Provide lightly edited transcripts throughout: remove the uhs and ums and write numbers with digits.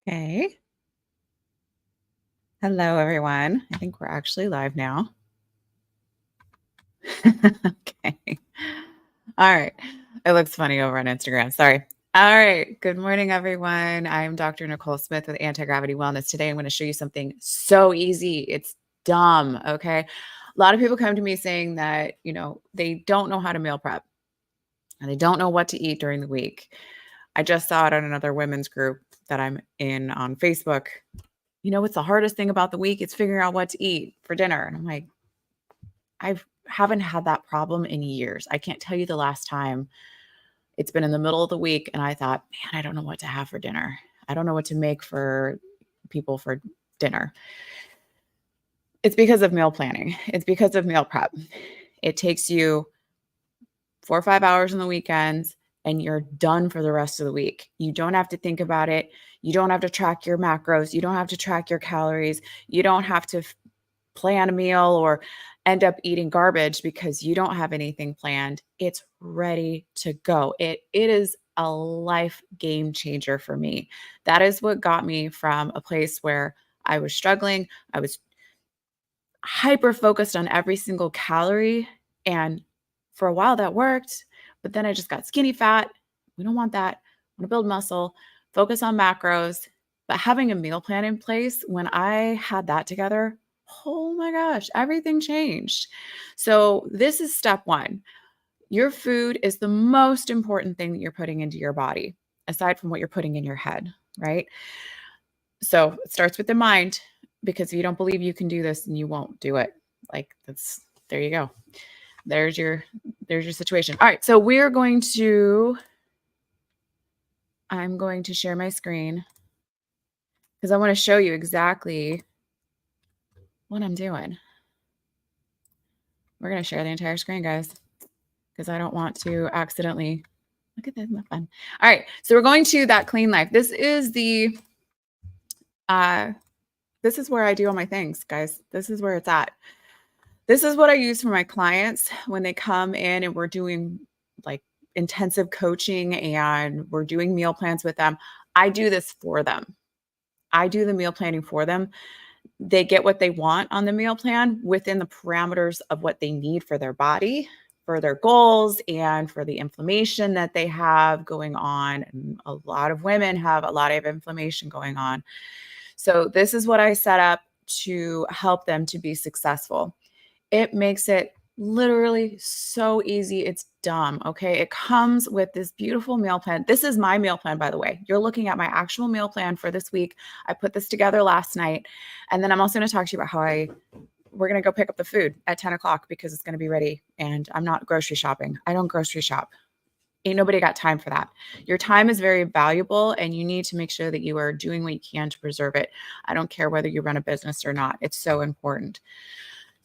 Okay. Hello, everyone. I think we're actually live now. Okay. All right. It looks funny over on Instagram. Sorry. All right. Good morning, everyone. I'm Dr. Nicole Smith with Anti Gravity Wellness. Today, I'm going to show you something so easy. It's dumb. Okay. A lot of people come to me saying that, they don't know how to meal prep and they don't know what to eat during the week. I just saw it on another women's group that I'm in on Facebook. What's the hardest thing about the week? It's figuring out what to eat for dinner. And I'm like, I haven't had that problem in years. I can't tell you the last time it's been in the middle of the week and I thought, man, I don't know what to have for dinner. I don't know what to make for people for dinner. It's because of meal planning. It's because of meal prep. It takes you 4 or 5 hours on the weekends and you're done for the rest of the week. You don't have to think about it. You don't have to track your macros. You don't have to track your calories. You don't have to plan a meal or end up eating garbage because you don't have anything planned. It's ready to go. It is a life game changer for me. That is what got me from a place where I was struggling. I was hyper focused on every single calorie. And for a while that worked, but then I just got skinny fat. We don't want that. I want to build muscle, focus on macros. But having a meal plan in place, when I had that together, oh my gosh, everything changed. So, this is step one. Your food is the most important thing that you're putting into your body, aside from what you're putting in your head, right? So, it starts with the mind, because if you don't believe you can do this, then you won't do it. Like, there you go. There's your situation. All right, so I'm going to share my screen because I want to show you exactly what I'm doing. We're going to share the entire screen, guys, because I don't want to accidentally look at this. Not fun. All right, so we're going to that clean life. This is where I do all my things, guys. This is where it's at. This is what I use for my clients when they come in and we're doing like intensive coaching and we're doing meal plans with them. I do this for them. I do the meal planning for them. They get what they want on the meal plan within the parameters of what they need for their body, for their goals, and for the inflammation that they have going on. And a lot of women have a lot of inflammation going on. So this is what I set up to help them to be successful. It makes it literally so easy. It's dumb. Okay. It comes with this beautiful meal plan. This is my meal plan, by the way. You're looking at my actual meal plan for this week. I put this together last night. And then I'm also going to talk to you about how we're going to go pick up the food at 10 o'clock because it's going to be ready. And I'm not grocery shopping. I don't grocery shop. Ain't nobody got time for that. Your time is very valuable and you need to make sure that you are doing what you can to preserve it. I don't care whether you run a business or not. It's so important.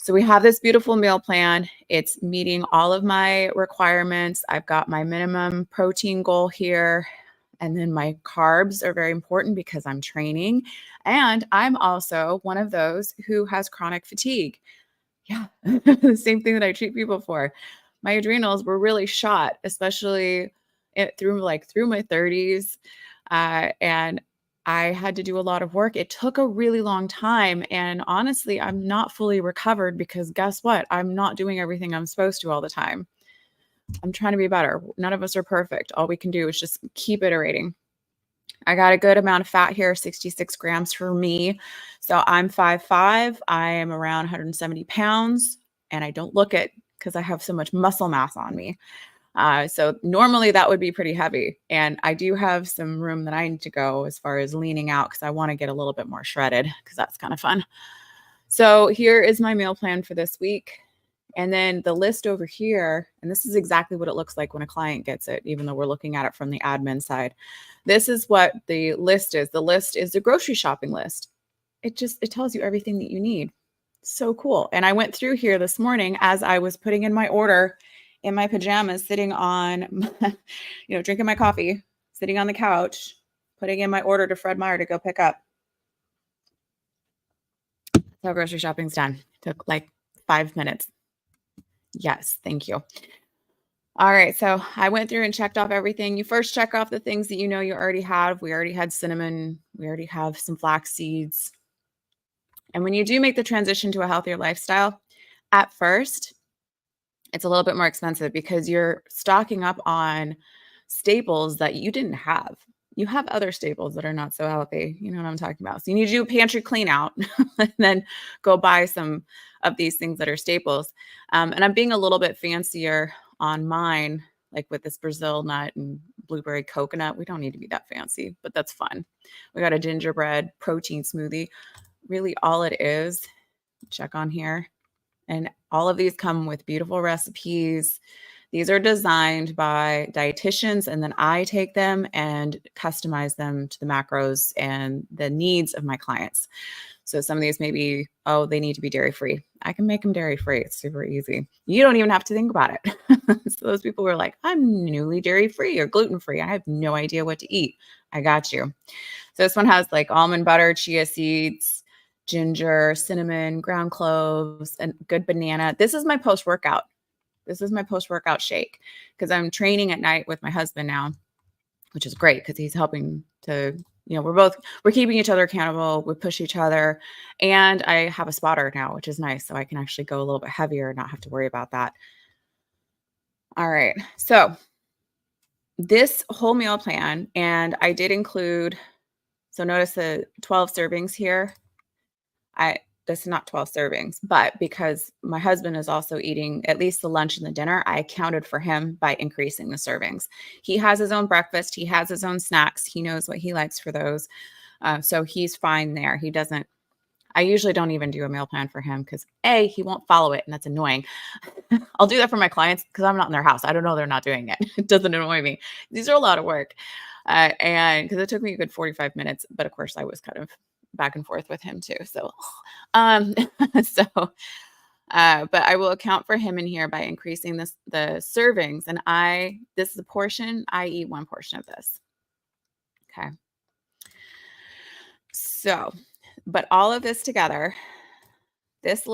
So we have this beautiful meal plan. It's meeting all of my requirements. I've got my minimum protein goal here. And then my carbs are very important because I'm training. And I'm also one of those who has chronic fatigue. Yeah, the same thing that I treat people for. My adrenals were really shot, especially through my 30s. And I had to do a lot of work. It took a really long time. And honestly, I'm not fully recovered because guess what? I'm not doing everything I'm supposed to all the time. I'm trying to be better. None of us are perfect. All we can do is just keep iterating. I got a good amount of fat here, 66 grams for me. So I'm 5'5". I am around 170 pounds, and I don't look it because I have so much muscle mass on me. So normally that would be pretty heavy. And I do have some room that I need to go as far as leaning out because I want to get a little bit more shredded because that's kind of fun. So here is my meal plan for this week. And then the list over here, and this is exactly what it looks like when a client gets it, even though we're looking at it from the admin side. This is what the list is. The list is the grocery shopping list. It tells you everything that you need. So cool. And I went through here this morning as I was putting in my order in my pajamas, sitting on, drinking my coffee, sitting on the couch, putting in my order to Fred Meyer to go pick up. So grocery shopping's done. Took like 5 minutes. Yes, thank you. All right, so I went through and checked off everything. You first check off the things that you know you already have. We already had cinnamon. We already have some flax seeds. And when you do make the transition to a healthier lifestyle, at first, it's a little bit more expensive because you're stocking up on staples that you didn't have. You have other staples that are not so healthy. You know what I'm talking about. So you need to do a pantry clean out and then go buy some of these things that are staples. And I'm being a little bit fancier on mine, like with this Brazil nut and blueberry coconut. We don't need to be that fancy, but that's fun. We got a gingerbread protein smoothie. Really, all it is, check on here, and all of these come with beautiful recipes. These are designed by dietitians, and then I take them and customize them to the macros and the needs of my clients. So some of these may be, oh, they need to be dairy free. I can make them dairy free. It's super easy. You don't even have to think about it. So those people who are like, I'm newly dairy free or gluten free. I have no idea what to eat. I got you. So this one has like almond butter, chia seeds, ginger, cinnamon, ground cloves, and good banana. This is my post-workout. This is my post-workout shake because I'm training at night with my husband now, which is great because he's helping to, we're keeping each other accountable. We push each other. And I have a spotter now, which is nice. So I can actually go a little bit heavier and not have to worry about that. All right. So this whole meal plan, and I did include, so notice the 12 servings here. This is not 12 servings, but because my husband is also eating at least the lunch and the dinner, I accounted for him by increasing the servings. He has his own breakfast. He has his own snacks. He knows what he likes for those. So he's fine there. I usually don't even do a meal plan for him because he won't follow it. And that's annoying. I'll do that for my clients because I'm not in their house. I don't know they're not doing it. It doesn't annoy me. These are a lot of work. And because it took me a good 45 minutes, but of course I was kind of back and forth with him too. So, but I will account for him in here by increasing the servings. And this is a portion, I eat one portion of this. Okay. So, but all of this together, this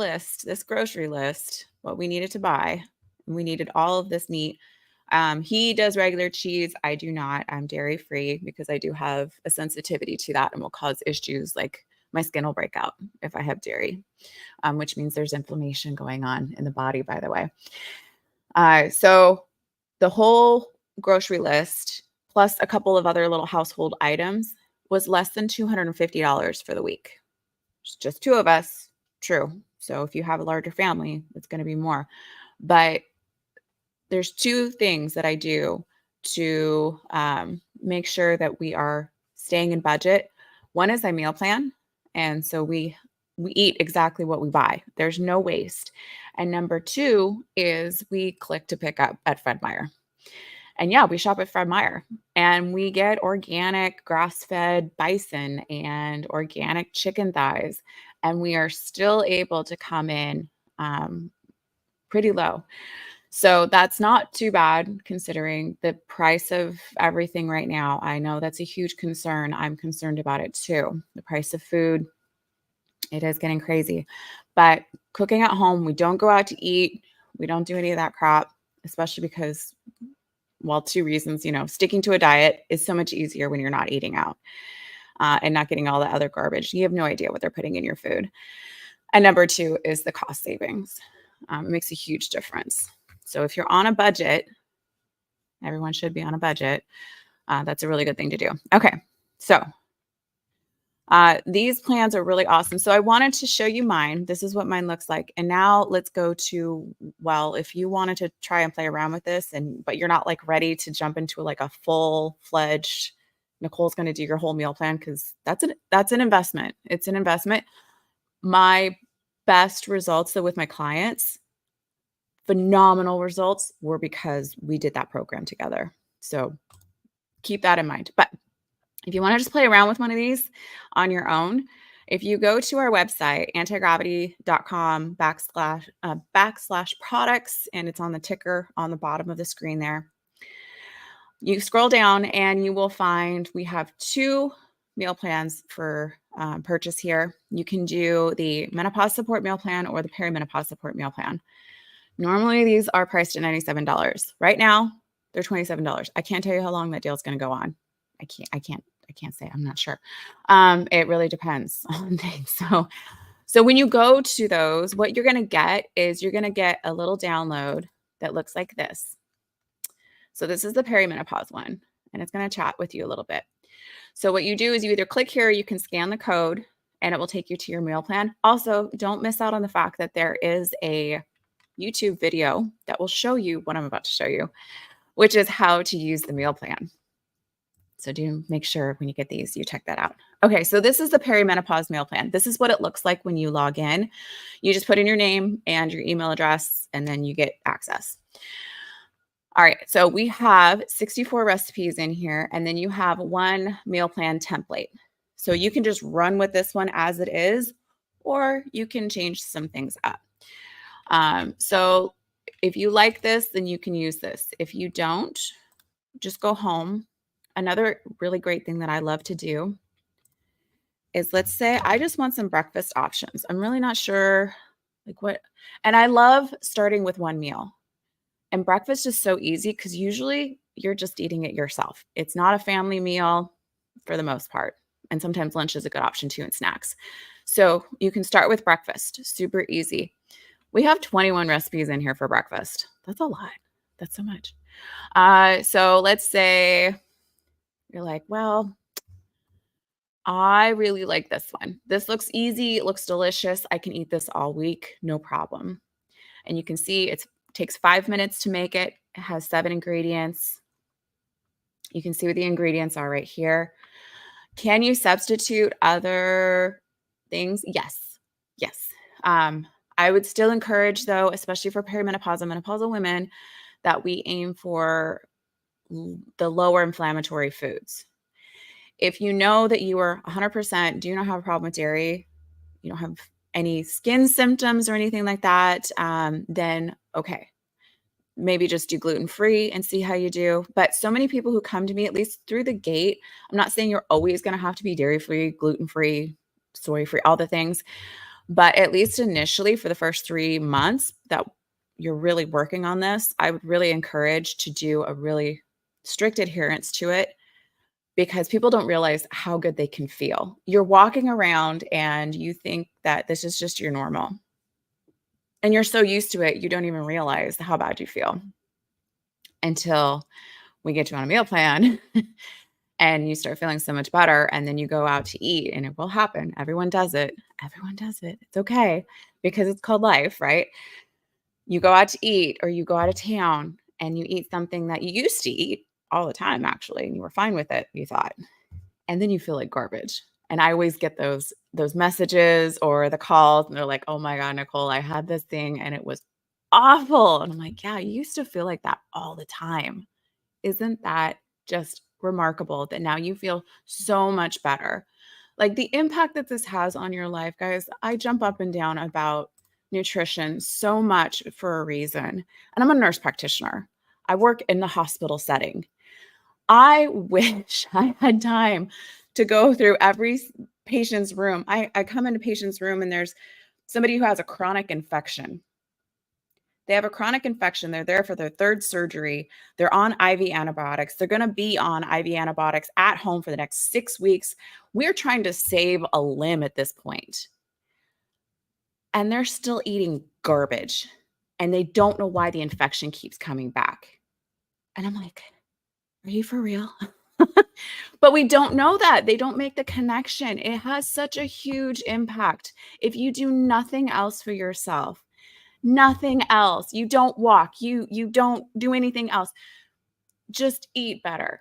grocery list, what we needed to buy, we needed all of this meat. He does regular cheese. I do not. I'm dairy free because I do have a sensitivity to that and will cause issues like my skin will break out if I have dairy, which means there's inflammation going on in the body, by the way. So the whole grocery list plus a couple of other little household items was less than $250 for the week. It's just two of us. True. So if you have a larger family, it's going to be more. But there's two things that I do to make sure that we are staying in budget. One is I meal plan. And so we eat exactly what we buy. There's no waste. And number two is we click to pick up at Fred Meyer. And yeah, we shop at Fred Meyer and we get organic grass-fed bison and organic chicken thighs. And we are still able to come in pretty low. So that's not too bad considering the price of everything right now. I know that's a huge concern. I'm concerned about it too. The price of food, it is getting crazy. But cooking at home, we don't go out to eat. We don't do any of that crap, especially because, well, two reasons, sticking to a diet is so much easier when you're not eating out and not getting all the other garbage. You have no idea what they're putting in your food. And number two is the cost savings. It makes a huge difference. So if you're on a budget, everyone should be on a budget. That's a really good thing to do. Okay. So these plans are really awesome. So I wanted to show you mine. This is what mine looks like. And now let's go to, well, if you wanted to try and play around with this but you're not like ready to jump into like a full-fledged, Nicole's going to do your whole meal plan because that's an investment. It's an investment. My best results though with my clients, phenomenal results, were because we did that program together. So keep that in mind. But if you want to just play around with one of these on your own, if you go to our website, antigravity.com/products, and it's on the ticker on the bottom of the screen there, you scroll down and you will find we have two meal plans for purchase here. You can do the menopause support meal plan or the perimenopause support meal plan. Normally, these are priced at $97. Right now, they're $27. I can't tell you how long that deal is gonna go on. I can't say, I'm not sure. It really depends on things. So when you go to those, what you're gonna get is you're gonna get a little download that looks like this. So this is the perimenopause one, and it's gonna chat with you a little bit. So what you do is you either click here, or you can scan the code, and it will take you to your meal plan. Also, don't miss out on the fact that there is a YouTube video that will show you what I'm about to show you, which is how to use the meal plan. So do make sure when you get these, you check that out. Okay, so this is the perimenopause meal plan. This is what it looks like when you log in. You just put in your name and your email address, and then you get access. All right, so we have 64 recipes in here, and then you have one meal plan template. So you can just run with this one as it is, or you can change some things up. So if you like this, then you can use this. If you don't, just go home. Another really great thing that I love to do is, let's say I just want some breakfast options. I'm really not sure like what, and I love starting with one meal. And breakfast is so easy because usually you're just eating it yourself. It's not a family meal for the most part. And sometimes lunch is a good option too, and snacks. So you can start with breakfast, super easy. We have 21 recipes in here for breakfast. That's a lot. That's so much. So let's say you're like, well, I really like this one. This looks easy. It looks delicious. I can eat this all week, no problem. And you can see it takes 5 minutes to make it. It has 7 ingredients. You can see what the ingredients are right here. Can you substitute other things? Yes. Yes. I would still encourage, though, especially for perimenopause and menopausal women, that we aim for the lower inflammatory foods. If you know that you are 100% do not have a problem with dairy, you don't have any skin symptoms or anything like that, then okay, maybe just do gluten-free and see how you do. But so many people who come to me, at least through the gate, I'm not saying you're always going to have to be dairy-free, gluten-free, soy-free, all the things, but at least initially for the first 3 months that you're really working on this, I would really encourage to do a really strict adherence to it, because people don't realize how good they can feel. You're walking around and you think that this is just your normal. And you're so used to it, you don't even realize how bad you feel until we get you on a meal plan and you start feeling so much better. And then you go out to eat, and it will happen. Everyone does it. Everyone does it. It's okay, because it's called life, right? You go out to eat, or you go out of town and you eat something that you used to eat all the time, actually, and you were fine with it, you thought, and then you feel like garbage. And I always get those messages or the calls, and they're like, "Oh my God, Nicole, I had this thing and it was awful." And I'm like, "Yeah, you used to feel like that all the time." Isn't that just remarkable that now you feel so much better? Like, the impact that this has on your life, guys, I jump up and down about nutrition so much for a reason. And I'm a nurse practitioner. I work in the hospital setting. I wish I had time to go through every patient's room. I come into patient's room and there's somebody who has a chronic infection. They have a chronic infection. They're there for their third surgery. They're on IV antibiotics. They're going to be on IV antibiotics at home for the next 6 weeks. We're trying to save a limb at this point. And they're still eating garbage. And they don't know why the infection keeps coming back. And I'm like, are you for real? But we don't know that. They don't make the connection. It has such a huge impact. If you do nothing else for yourself, nothing else, you don't walk, you don't do anything else, just eat better.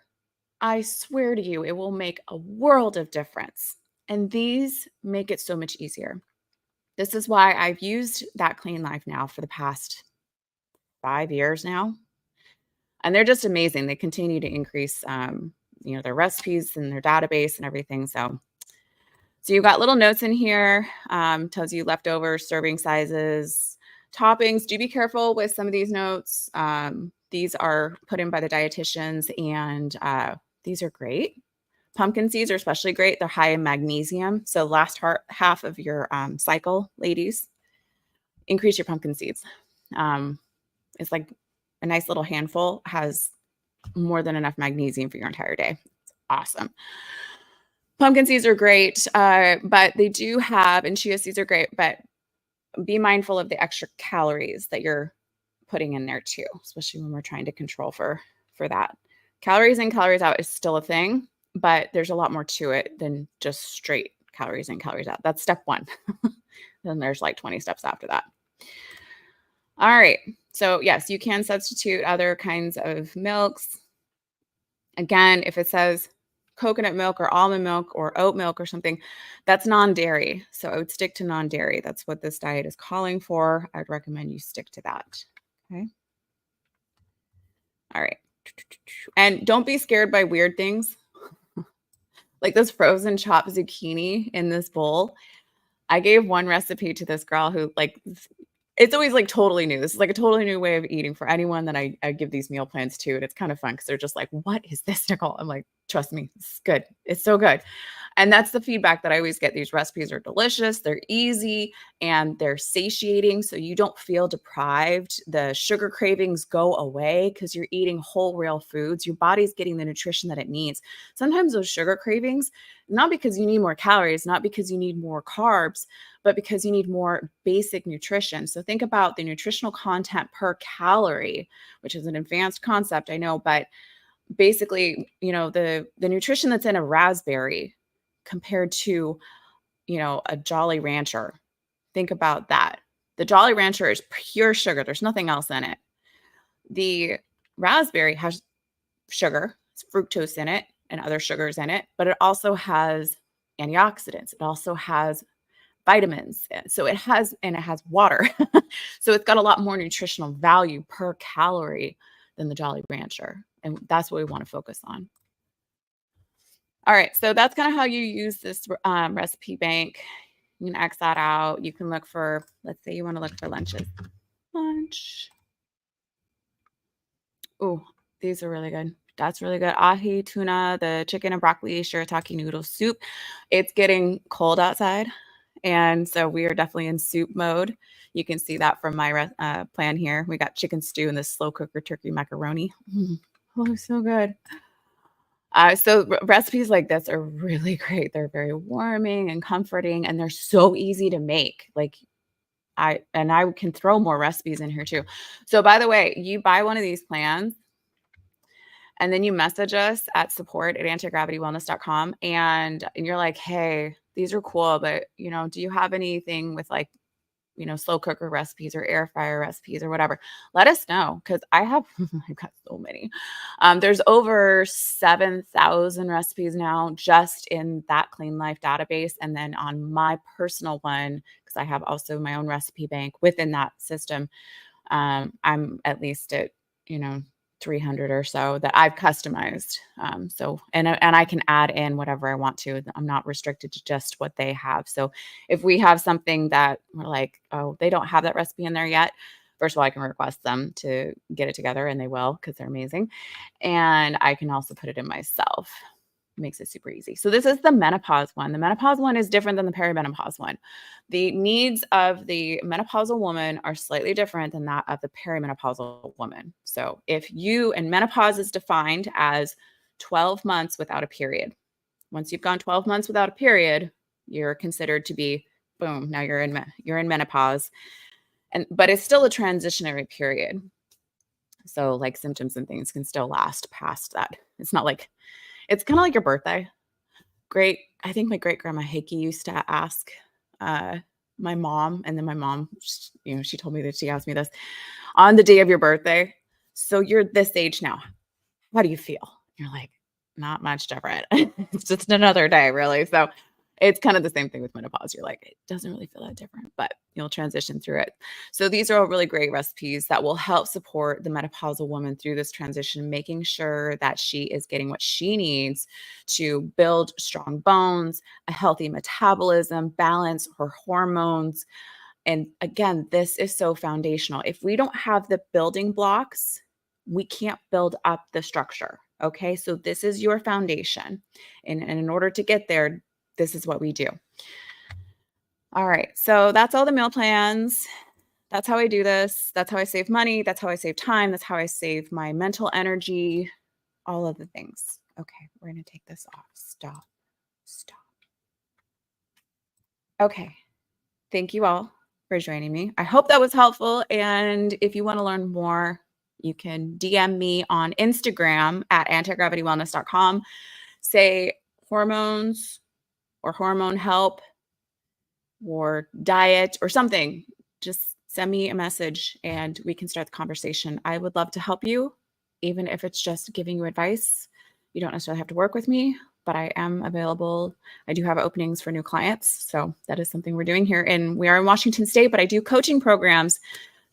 I swear to you, it will make a world of difference. And these make it so much easier. This is why I've used That Clean Life now for the past 5 years now. And they're just amazing. They continue to increase, their recipes and their database and everything. So you've got little notes in here, tells you leftovers, serving sizes, toppings. Do be careful with some of these notes. These are put in by the dietitians, and these are great. Pumpkin seeds are especially great. They're high in magnesium. So last half of your cycle, ladies, increase your pumpkin seeds. It's like a nice little handful has more than enough magnesium for your entire day. It's awesome. Pumpkin seeds are great, but they do have, and chia seeds are great, but be mindful of the extra calories that you're putting in there too, especially when we're trying to control for that. Calories in, calories out is still a thing, but there's a lot more to it than just straight calories in, calories out. That's step one. Then there's like 20 steps after that. All right. So yes, you can substitute other kinds of milks. Again, if it says coconut milk or almond milk or oat milk or something, that's non-dairy. So I would stick to non-dairy. That's what this diet is calling for. I'd recommend you stick to that. Okay. All right. And don't be scared by weird things. Like this frozen chopped zucchini in this bowl. I gave one recipe to this girl who like it's always like totally new. This is like a totally new way of eating for anyone that I give these meal plans to. And it's kind of fun because they're just like, what is this, Nicole? I'm like, trust me, it's good. It's so good. And that's the feedback that I always get. These recipes are delicious, they're easy, and they're satiating. So you don't feel deprived. The sugar cravings go away because you're eating whole, real foods. Your body's getting the nutrition that it needs. Sometimes those sugar cravings, not because you need more calories, not because you need more carbs, but because you need more basic nutrition. So think about the nutritional content per calorie, which is an advanced concept, I know, but basically, the nutrition that's in a raspberry compared to, a Jolly Rancher. Think about that. The Jolly Rancher is pure sugar. There's nothing else in it. The raspberry has sugar, it's fructose in it and other sugars in it, but it also has antioxidants. It also has vitamins. So it has water. So it's got a lot more nutritional value per calorie than the Jolly Rancher. And that's what we want to focus on. All right. So that's kind of how you use this recipe bank. You can X that out. You can look for, let's say you want to look for lunches. Lunch. Oh, these are really good. That's really good. Ahi tuna, the chicken and broccoli shirataki noodle soup. It's getting cold outside. And so we are definitely in soup mode. You can see that from my plan here. We got chicken stew and this slow cooker turkey macaroni. Oh, so good. So recipes like this are really great. They're very warming and comforting, and they're so easy to make. Like I can throw more recipes in here too. So by the way, you buy one of these plans and then you message us at support@antigravitywellness.com and you're like, hey, these are cool, but do you have anything with like, slow cooker recipes or air fryer recipes or whatever? Let us know because I've got so many. There's over 7,000 recipes now just in that Clean Life database. And then on my personal one, because I have also my own recipe bank within that system, I'm at least at, 300 or so that I've customized. And I can add in whatever I want to. I'm not restricted to just what they have. So if we have something that we're like, oh, they don't have that recipe in there yet, first of all, I can request them to get it together and they will because they're amazing. And I can also put it in myself. Makes it super easy. So this is the menopause one. The menopause one is different than the perimenopause one. The needs of the menopausal woman are slightly different than that of the perimenopausal woman. So and menopause is defined as 12 months without a period. Once you've gone 12 months without a period, you're considered to be, boom, now you're in menopause. But it's still a transitionary period. So like symptoms and things can still last past that. It's not like, it's kind of like your birthday. I think my great grandma Hickey used to ask my mom, and then my mom, she told me that she asked me this on the day of your birthday. So you're this age now. How do you feel? You're like, not much different. It's just another day, really. So it's kind of the same thing with menopause. You're like, it doesn't really feel that different, but you'll transition through it. So these are all really great recipes that will help support the menopausal woman through this transition, making sure that she is getting what she needs to build strong bones, a healthy metabolism, balance her hormones. And again, this is so foundational. If we don't have the building blocks, we can't build up the structure. Okay. So this is your foundation. And in order to get there, this is what we do. All right. So that's all the meal plans That's how I do this. That's how I save money. That's how I save time. That's how I save my mental energy, all of the things. Okay, we're going to take this off. Stop. Stop. Okay. Thank you all for joining me. I hope that was helpful. And if you want to learn more, you can DM me on Instagram at antigravitywellness.com. Say hormones or hormone help or diet or something. Just send me a message and we can start the conversation. I would love to help you, even if it's just giving you advice. You don't necessarily have to work with me, but I am available. I do have openings for new clients. So that is something we're doing here. And we are in Washington State, but I do coaching programs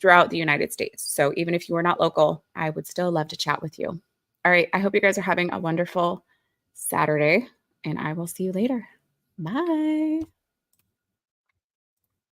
throughout the United States. So even if you are not local, I would still love to chat with you. All right. I hope you guys are having a wonderful Saturday, and I will see you later. Bye.